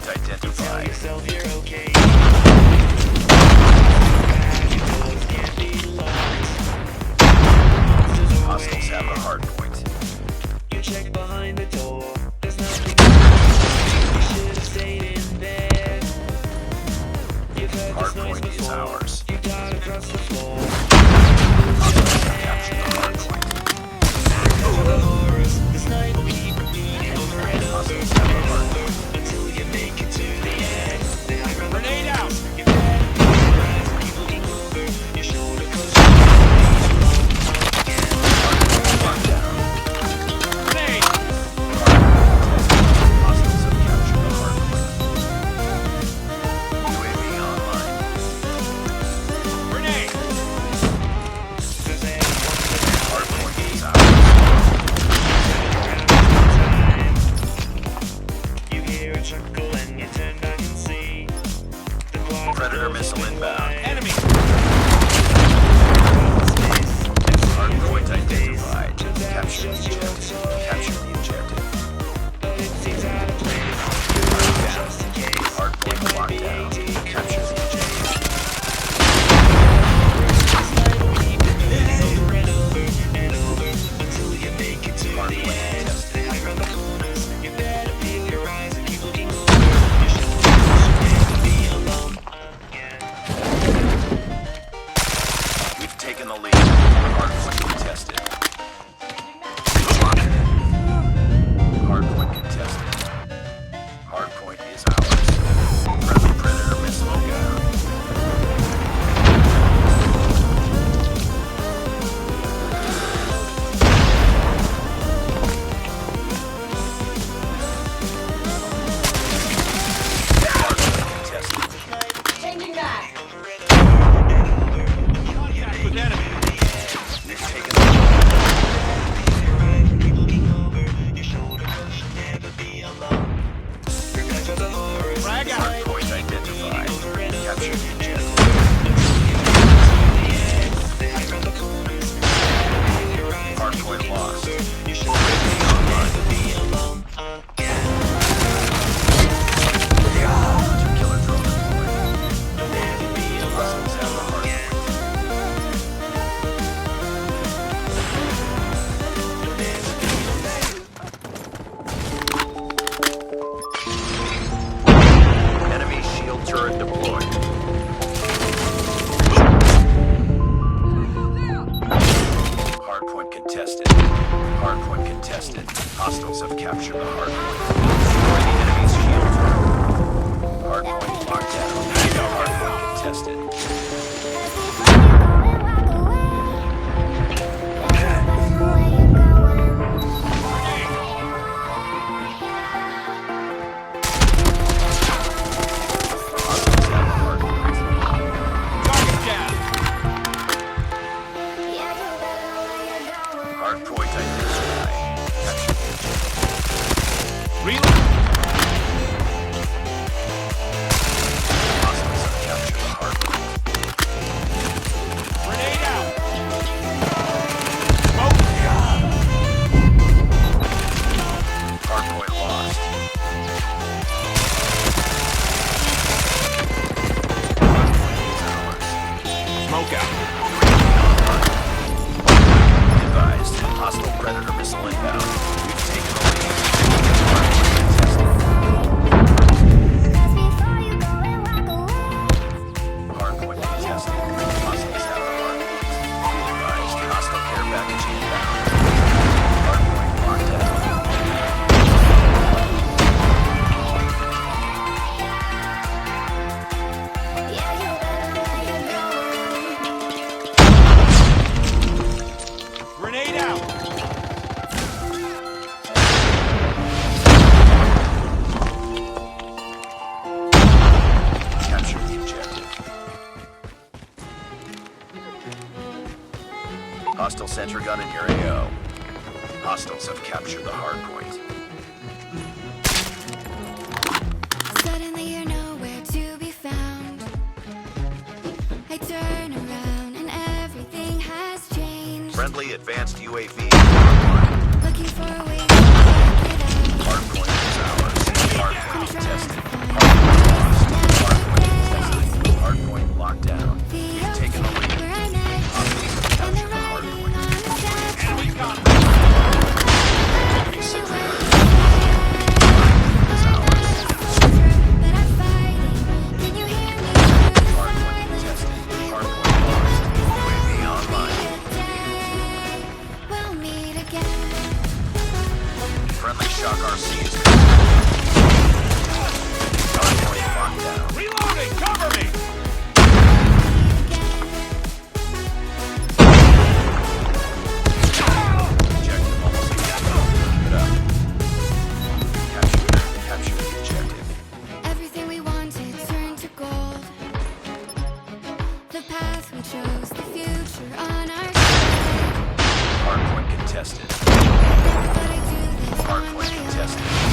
Hardpoint identified. Hostiles have a hardpoint. You check behind the door. There's nothing you should have stayed in there. You've heard this noise Hardpoint is before. ours. You died across the floor. Hostiles have captured the hardpoint. Because of the horrors, this night will keep repeating over and over Hostiles have a hardpoint. until you make it to the end. They hide around the Grenade out! corners. You're dead, your eyes keep looking over your shoulder 'cause you're again. Grenade! Hostiles have captured the hardpoint. UAV online. Grenade! There's anyone Hardpoint is ours. you hear a chuckle and you turn back and see the quiet Predator missile inbound. Enemy! Hardpoint identified. Capture the objective. Capture the objective. but it seems out of place. Just in case Hardpoint locked down. Capture the objective. this night will keep repeating over and over and over until you make it to the Hardpoint end. contested. They hide around the corners. You better feel your eyes and keep looking over your shoulders. You never be alone again. We've taken the lead. Hardpoint contested. Hardpoint contested. Hardpoint is ours. Friendly Predator missile inbound. Hardpoint contested. Contact with enemy! We've taken the lead. Frag out! Hardpoint identified. Capture the objective. Hardpoint lost. Killer drone deployed. Hostiles have the hardpoint. Enemy shield turret deployed. Hardpoint contested. Hardpoint contested. Hostiles have captured the hardpoint. Destroy the enemy's shield turret. Hardpoint locked down. Hardpoint contested. Hostiles have the hardpoint. Target down! Hardpoint identified. Capture the objective. Reload! Hostiles have captured the hardpoint. Grenade out! Smoke! Hardpoint lost. Hardpoint is ours. Smoke out! Advised. Hostile Predator missile inbound. We've taken the lead. Hardpoint contested. Hardpoint contested. Hostiles have the hardpoint. Be advised. Hostile care package inbound. Hardpoint locked down. Grenade out! Capture the objective. Hostile sentry gun in your AO. Hostiles have captured the hardpoint. Suddenly you're nowhere to be found. I turn around and everything has changed. Friendly advanced UAV online. Looking for a way to work it out. Hardpoint is ours. Hardpoint contested. Shock RC is complete. Hardpoint locked down. Reloading! Cover me! Objective almost complete. Keep it up. Capture the objective. Everything we wanted turned to gold. The path we chose, the future on our side. Hardpoint contested. But I do this on Hardpoint my own. contested.